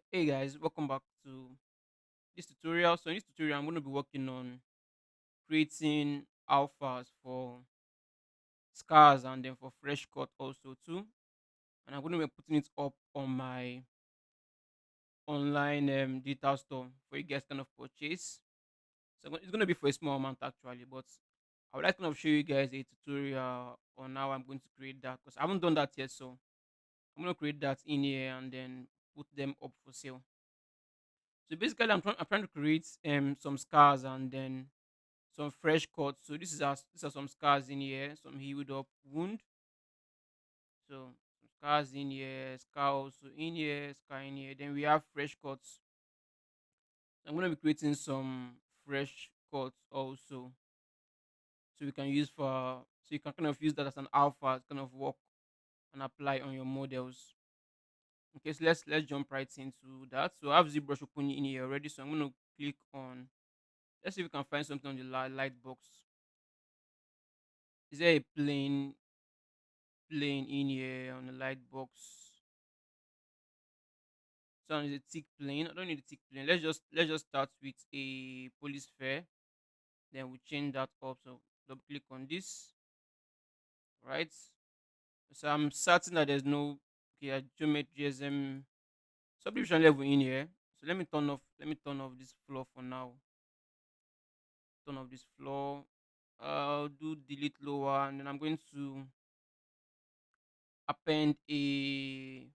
Hey guys, welcome back to this tutorial. So in this tutorial, I'm going to be working on creating alphas for scars and then for fresh cut also too. And I'm going to be putting it up on my online digital store for you guys kind of purchase. So it's going to be for a small amount actually, but I would like to kind of show you guys a tutorial on how I'm going to create that because I haven't done that yet. So I'm going to create that in here and then put them up for sale. So basically, I'm trying to create some scars and then some fresh cuts. So these are some scars in here, some healed up wound. So some scars in here, scar also in here, scar in here. Then we have fresh cuts. I'm gonna be creating some fresh cuts also, so we can use for so you can kind of use that as an alpha to kind of work and apply on your models. Okay, so let's jump right into that. So I have ZBrush open in here already. So I'm gonna click on. Let's see if we can find something on the light box. Is there a plane in here on the light box? So on a tick plane. I don't need a tick plane. Let's just start with a police sphere. Then we change that up. So double click on this. Right. So I'm certain that there's no geometry GSM subdivision level in here. So let me turn off this floor for now. Turn off this floor. I'll do delete lower and then I'm going to append a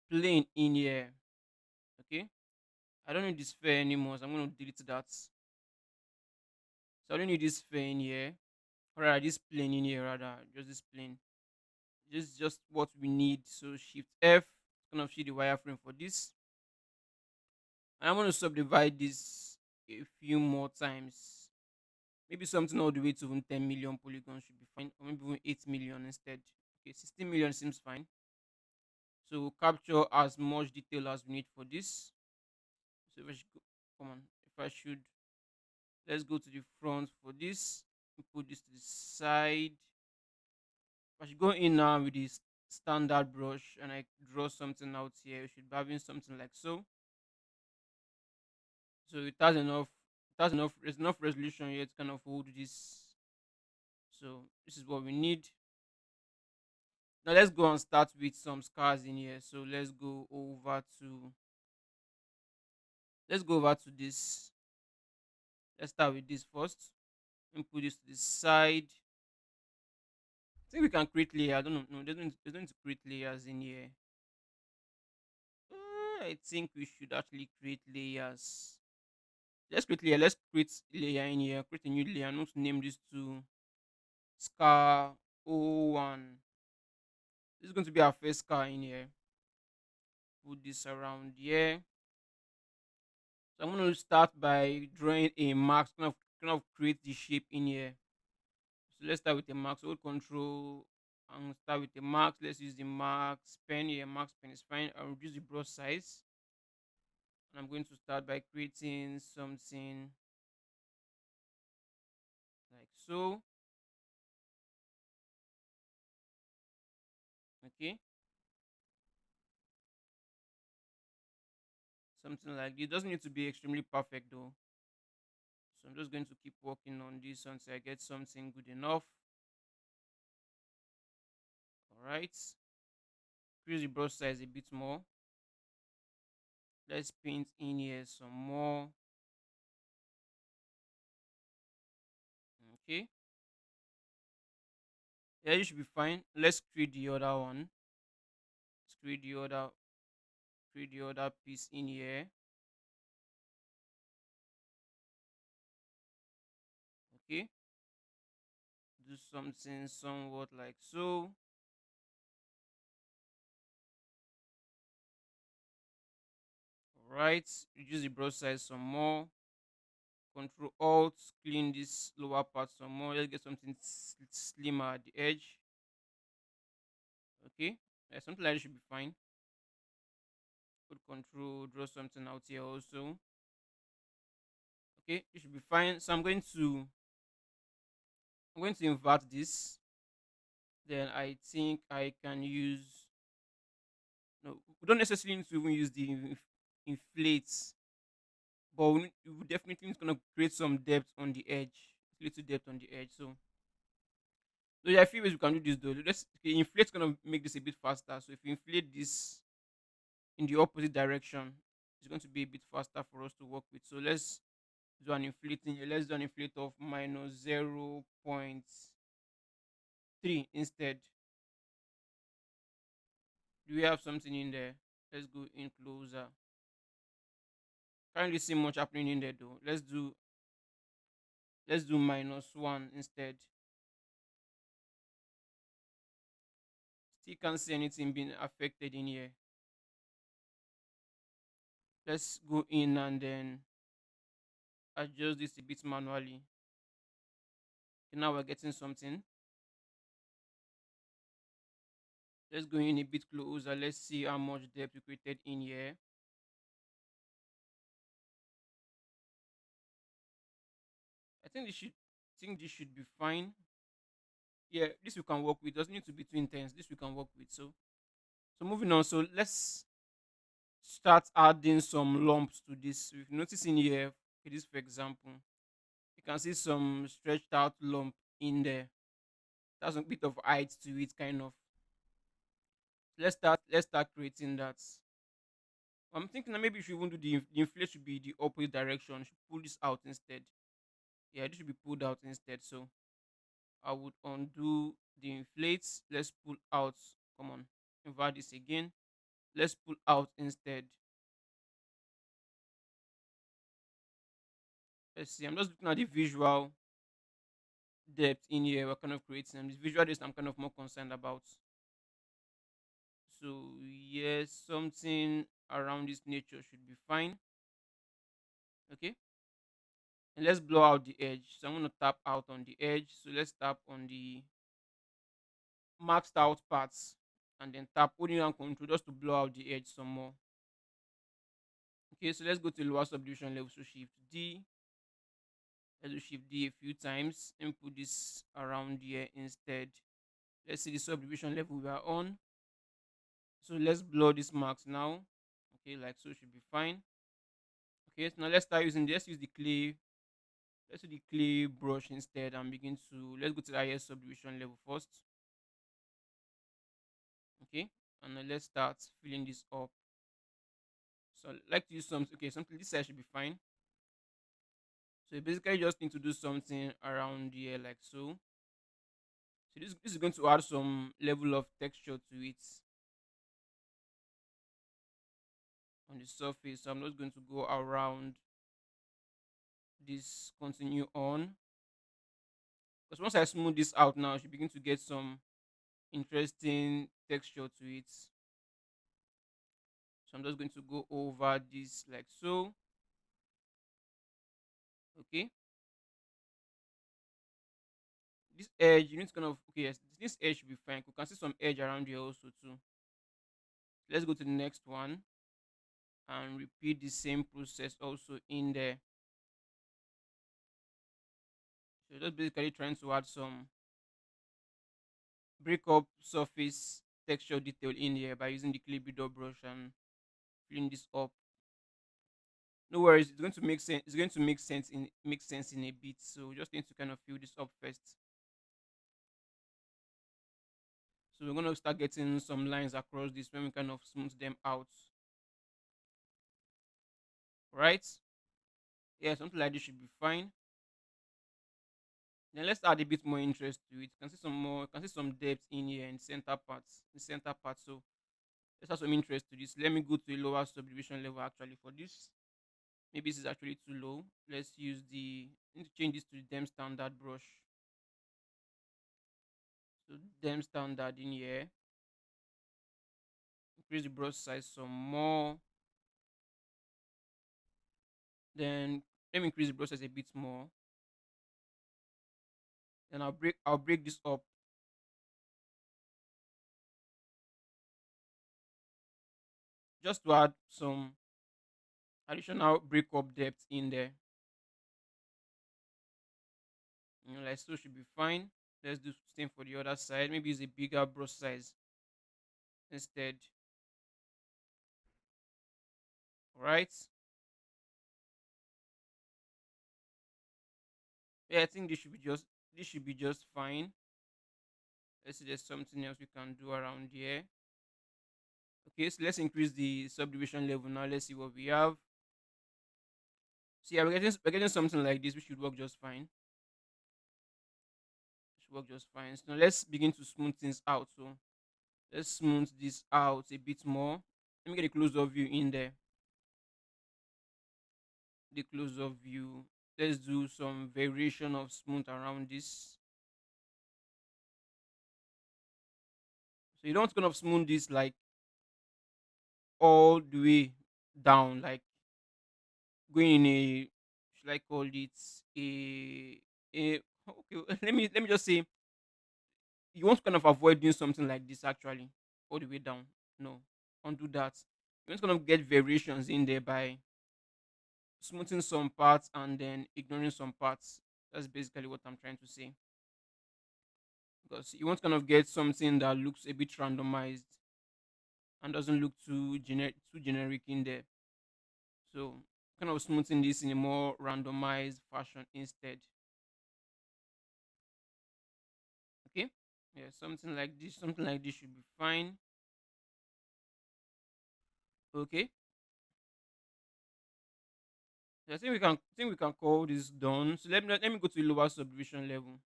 plane in here. Okay. I don't need this sphere anymore, so I'm going to delete that. So I don't need this sphere in here. Or rather, this plane in here, rather. Just this plane. This is just what we need. So Shift F, kind of see the wireframe for this. And I'm going to subdivide this a few more times. Maybe something all the way to even 10 million polygons should be fine. Or maybe even 8 million instead. Okay, 16 million seems fine. So we'll capture as much detail as we need for this. So if I should go, come on, if I should, let's go to the front for this. Put this to the side. I should go in now with this standard brush and I draw something out here. We should be having something like so. So there's enough resolution here to kind of hold this. So this is what we need. Now let's go and start with some scars in here. So let's go over to this. Let's start with this first. And put this to the side. I think we can create layer. I don't know. No, there's no need to create layers in here. I think we should actually create layers. Let's create layer. Let's create layer in here. Create a new layer. I'm going to name this to scar 01. This is going to be our first scar in here. Put this around here. So I'm going to start by drawing a mark. Kind of create the shape in here. So let's start with a mark. So hold control and start with the marks. Let's use the marks pen here. Marks pen is fine. I'll reduce the brush size. And I'm going to start by creating something like so. Okay, something like this. It doesn't need to be extremely perfect though. So I'm just going to keep working on this until I get something good enough. All right, increase the brush size a bit more. Let's paint in here some more. Okay, yeah, you should be fine. Let's create the other one. Let's create the other piece in here. Okay, do something somewhat like so. All right, reduce the brush size some more. Control Alt, clean this lower part some more. Let's get something slimmer at the edge. Okay, yeah, something like this should be fine. Put control, draw something out here also. Okay, it should be fine. So I'm going to invert this. Then I think I can use. No, we don't necessarily need to even use the inflates, but we definitely need to create some depth on the edge, little depth on the edge. So there are a few ways we can do this though. Let's okay, inflate gonna make this a bit faster. So if you inflate this in the opposite direction, it's going to be a bit faster for us to work with. So let's do an inflating here. Let's do an inflate of minus 0.3 instead. Do we have something in there? Let's go in closer. Can't really see much happening in there though. Let's do -1 instead. Still can't see anything being affected in here. Let's go in and then adjust this a bit manually. Okay, now we're getting something. Let's go in a bit closer. Let's see how much depth we created in here. I think this should be fine. Yeah, this we can work with. Doesn't need to be too intense. This we can work with. So moving on. So let's start adding some lumps to this. If you notice in here, okay, this for example, you can see some stretched out lump in there. That's a bit of height to it, kind of. Let's start creating that. I'm thinking that maybe you should even do the inflate should be the opposite direction. You should pull this out instead. Yeah, this should be pulled out instead. So I would undo the inflates. Let's pull out. Come on, invert this again. Let's pull out instead. Let's see. I'm just looking at the visual depth in here. We're kind of creating, and the visual depth I'm kind of more concerned about. So yes, something around this nature should be fine. Okay, and let's blow out the edge. So I'm gonna tap out on the edge. So let's tap on the maxed out parts and then tap holding down control just to blow out the edge some more. Okay, so let's go to lower subdivision level. So shift D. Let's do shift D a few times and put this around here instead. Let's see the subdivision level we are on. So let's blur this marks now. Okay, like so should be fine. Okay, so now let's use the clay. Let's do the clay brush instead and begin to let's go to the highest subdivision level first. Okay, and then let's start filling this up. So I like to use something this side should be fine. So you basically just need to do something around here like so. So this is going to add some level of texture to it on the surface. So I'm not going to go around this, continue on. Because once I smooth this out now, I should begin to get some interesting texture to it. So I'm just going to go over this like so. Okay. This edge, you need to kind of okay, yes, this edge should be fine. You can see some edge around here also too. Let's go to the next one and repeat the same process also in there. So just basically trying to add some break up surface texture detail in here by using the clay builder brush and filling this up. No worries, it's going to make sense. It's going to make sense in a bit. So we just need to kind of fill this up first. So we're going to start getting some lines across this when we kind of smooth them out. Right? Yeah, something like this should be fine. Then let's add a bit more interest to it. You can see some more. You can see some depth in here in center parts. In center part. So let's add some interest to this. Let me go to a lower subdivision level actually for this. Maybe this is actually too low. Let's use the. I need to change this to the dem standard brush. So dem standard in here. Increase the brush size some more. Then let me increase the brush size a bit more. Then I'll break this up just to add some additional break up depth in there. Like so should be fine. Let's do same for the other side. Maybe use a bigger brush size instead. All right. Yeah, I think this should be just fine. Let's see, there's something else we can do around here. Okay, so let's increase the subdivision level now. Let's see what we have. So yeah, we're getting something like this, which should work just fine. Should work just fine. So now let's begin to smooth things out. So let's smooth this out a bit more. Let me get a close-up view in there. The close-up view. Let's do some variation of smooth around this. So you don't kind of smooth this like all the way down, like going in a, should I call it a okay, let me just say, you want to kind of avoid doing something like this actually all the way down. No, don't do that. You want to kind of get variations in there by smoothing some parts and then ignoring some parts. That's basically what I'm trying to say. Because you want to kind of get something that looks a bit randomized and doesn't look too generic in there. So kind of smoothing this in a more randomized fashion instead. Okay. Yeah, something like this should be fine. Okay. So I think we can call this done. So let me go to the lower subdivision level.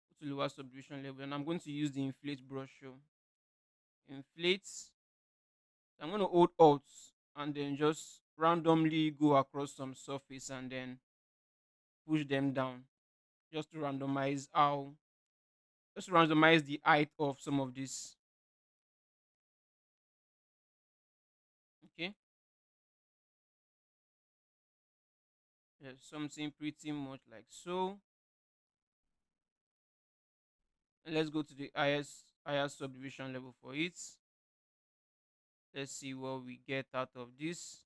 Go to lower subdivision level, and I'm going to use the inflate brush. So inflate. I'm going to hold Alt and then just randomly go across some surface and then push them down, just to randomize the height of some of this. Okay. Yeah, something pretty much like so. And let's go to the highest subdivision level for it. Let's see what we get out of this.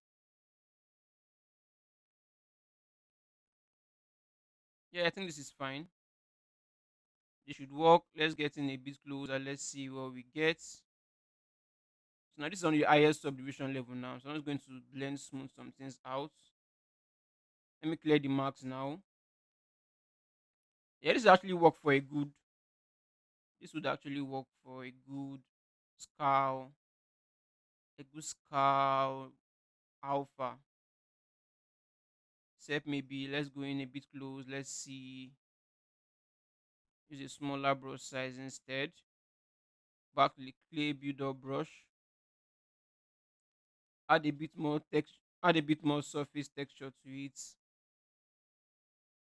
Yeah, I think this is fine. This should work. Let's get in a bit closer. Let's see what we get. So now this is on the highest subdivision level now. So I'm just going to blend smooth some things out. Let me clear the marks now. Yeah, this actually work for a good. This would actually work for scowl, a good scowl alpha. Except maybe let's go in a bit close. Let's see. Use a smaller brush size instead. Back to the clay build up brush. Add a bit more text. Add a bit more surface texture to it.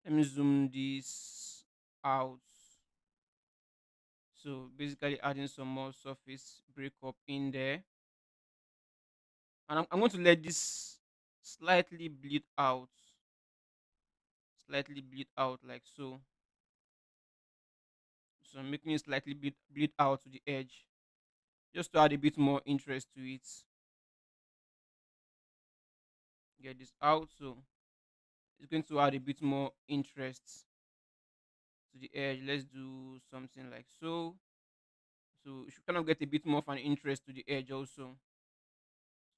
Let me zoom this out. So basically adding some more surface breakup in there. And I'm going to let this slightly bleed out. Slightly bleed out like so. So I'm making it slightly bleed out to the edge. Just to add a bit more interest to it. Get this out. So it's going to add a bit more interest to the edge. Let's do something like so. So you should kind of get a bit more of an interest to the edge also.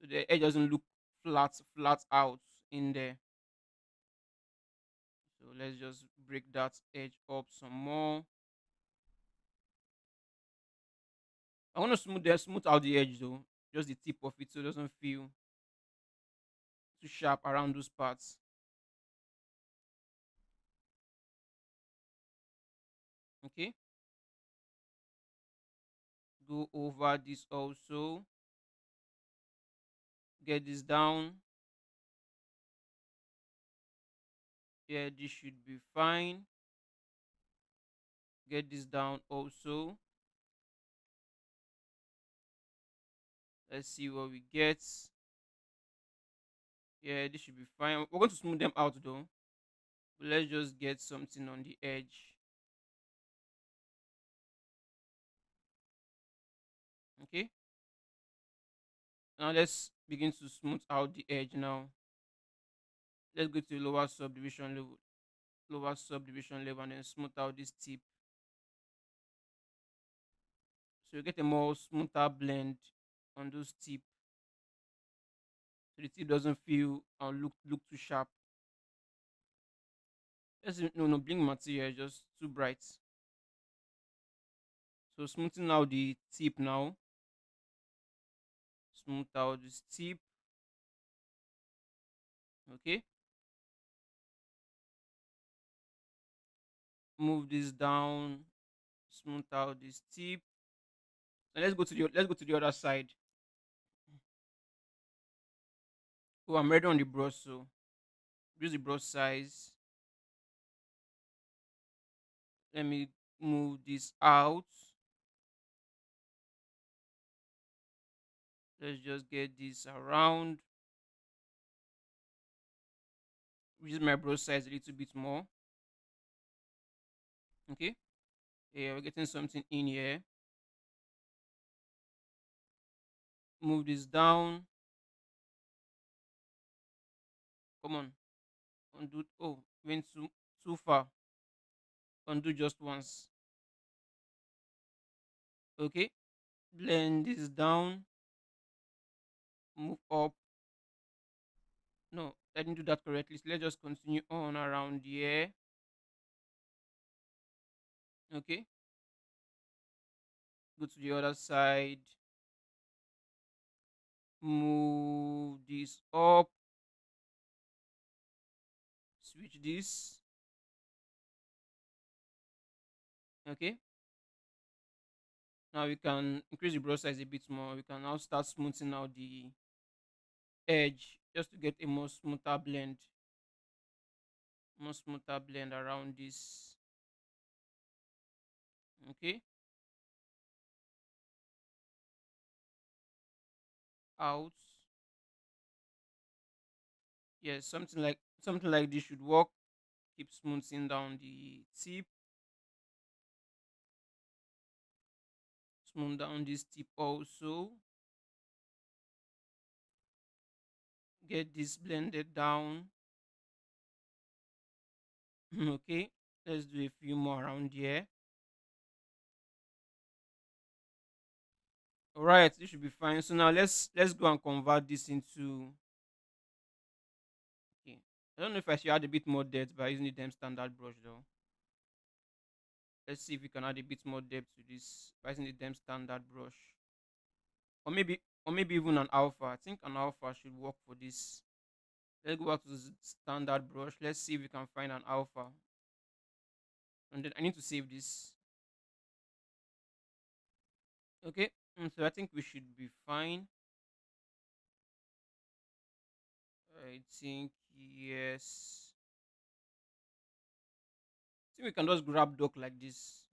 So the edge doesn't look flat out in there. So let's just break that edge up some more. I want to smooth out the edge though, just the tip of it, so it doesn't feel too sharp around those parts. Okay, go over this also. Get this down. Yeah, this should be fine. Get this down also. Let's see what we get. Yeah, this should be fine. We're going to smooth them out though. But let's just get something on the edge. Okay. Now let's begin to smooth out the edge now. Let's go to lower subdivision level and then smooth out this tip. So you get a more smoother blend on those tip. so the tip doesn't feel look too sharp. No, blink material is just too bright. So smoothing out the tip now. Smooth out this tip. Okay. Move this down. Smooth out this tip. So let's go to the other side. Oh, I'm ready on the brush. So use the brush size. Let me move this out. Let's just get this around. Use my brush size a little bit more. Okay. Yeah, we're getting something in here. Move this down. Come on. Undo. Oh, went too far. Undo just once. Okay. Blend this down. Move up. No, I didn't do that correctly. So let's just continue on around here. Okay. Go to the other side. Move this up. Switch this. Okay. Now we can increase the brush size a bit more. We can now start smoothing out the edge just to get a more smoother blend around this. Okay. Out. Yes, something like this should work. Keep smoothing down the tip. Smooth down this tip also. Get this blended down. Okay. Let's do a few more around here. All right, this should be fine. So now let's go and convert this into. Okay. I don't know if I should add a bit more depth by using the damn standard brush though. Let's see if we can add a bit more depth to this by using the damn standard brush. Or maybe even an AlPHA. I think an AlPHA should work for this. Let's go back to the standard brush. Let's see if we can find an AlPHA. And then I need to save this. Okay. So I think we should be fine. I think yes. I think we can just grab dock like this.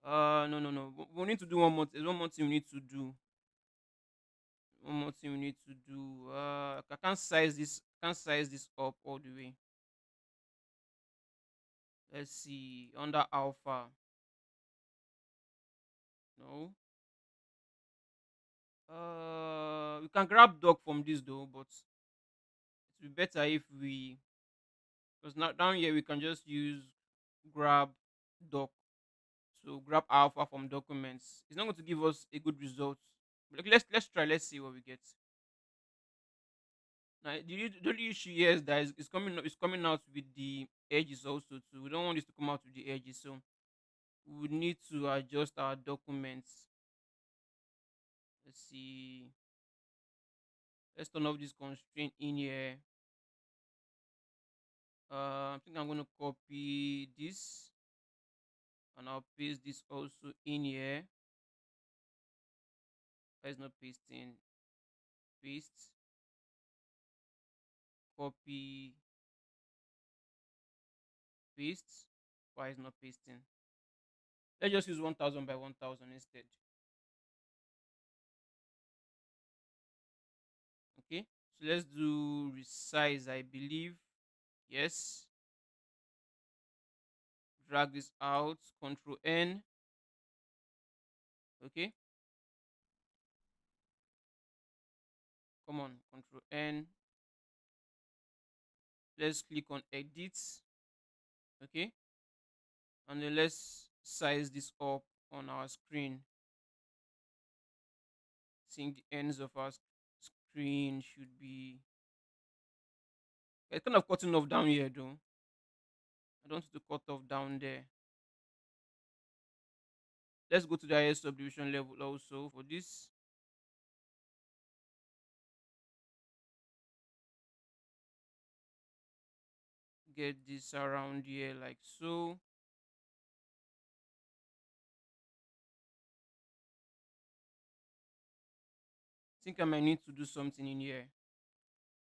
No. We need to do one more. There's one more thing we need to do. One more thing we need to do. I can't size this. Can't size this up all the way. Let's see under AlPHA. No. We can grab dock from this though, but it would be better if we, because now down here we can just use grab doc. So grab AlPHA from documents. It's not going to give us a good result. But like, let's try. Let's see what we get. Now the only issue here is that it's coming out with the edges also too. We don't want this to come out with the edges, so we would need to adjust our documents. Let's see. Let's turn off this constraint in here. I think I'm gonna copy this and I'll paste this also in here. Let's not pasting. Paste. Copy. Paste. Why is not pasting? Let's just use 1000 by 1000 instead. Okay. So let's do resize, I believe. Yes. Drag this out. Control N. Okay. Come on. Control N. Let's click on edit. Okay. And then let's size this up on our screen. think the ends of our screen should be. It's kind of cutting off down here though. I don't want to cut off down there. Let's go to the highest subdivision level also for this. Get this around here like so. Think I might need to do something in here.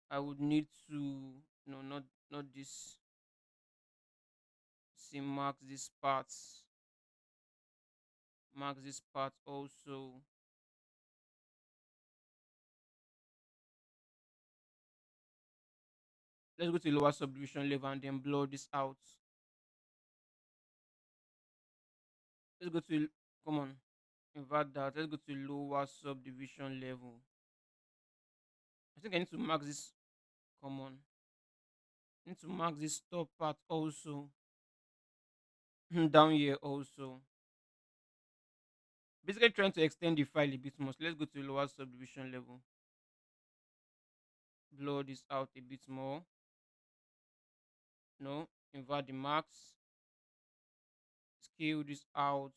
I would need to, no, not this. See, mark this part also. Let's go to lower subdivision level and then blur this out. Let's go to, come on, invert that. Let's go to lower subdivision level. I think I need to mark this. Come on, I need to mark this top part also. Down here also. Basically trying to extend the file a bit more. So let's go to lower subdivision level. Blur this out a bit more. No, invert the marks. Scale this out.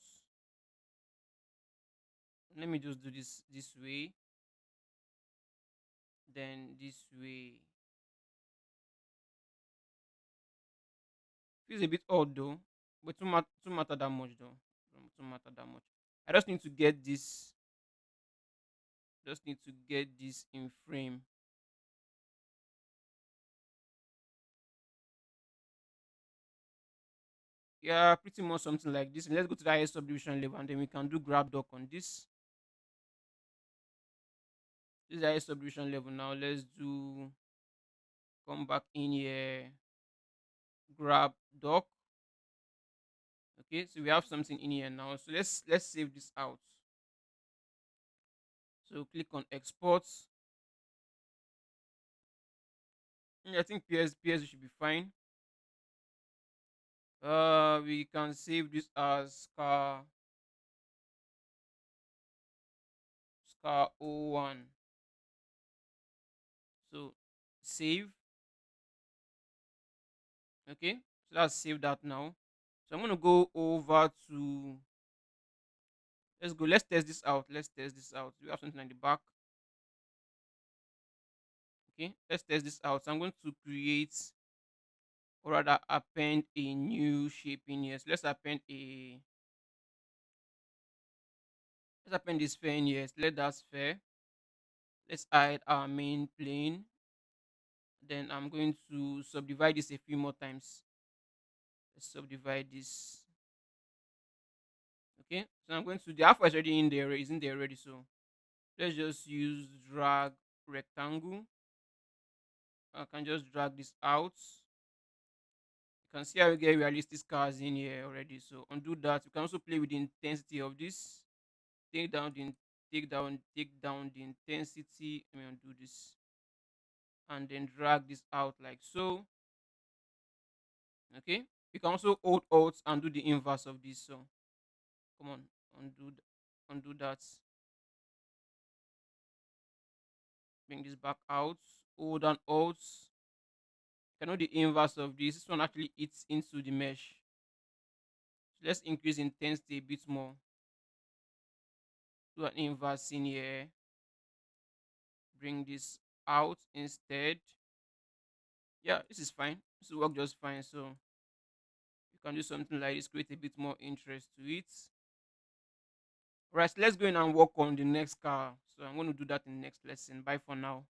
Let me just do this way. Then this way. Feels a bit odd though. But too matter that much though. Too matter that much. I just need to get this. Just need to get this in frame. Yeah, pretty much something like this. Let's go to the highest subdivision level and then we can do grab dock on this. This is the highest subdivision level now. Let's do, come back in here, grab dock. Okay, so we have something in here now. So let's save this out. So click on export. I think PS should be fine. We can save this as scar 01. So save. Okay, so let's save that now. So I'm gonna go over to, let's test this out. Let's test this out. We have something at the back. Okay, let's test this out. So I'm going to create, or rather append a new shape in here. So let's append this sphere in here. Select that sphere. Let's hide our main plane. Then I'm going to subdivide this a few more times. Let's subdivide this. Okay, so I'm going to, the alpha is already in there, is in there already. So let's just use drag rectangle. I can just drag this out. You can see how we get realistic cars in here already. So undo that. You can also play with the intensity of this. Take down the intensity. Let me undo this. And then drag this out like so. Okay. You can also hold alt and do the inverse of this. So come on, undo that. Bring this back out. Hold and alt. You can know the inverse of this. This one actually eats into the mesh. So let's increase intensity a bit more. Do an inverse in here. Bring this out instead. Yeah, this is fine. This will work just fine. So you can do something like this, create a bit more interest to it. Right, so let's go in and work on the next car. So I'm going to do that in the next lesson. Bye for now.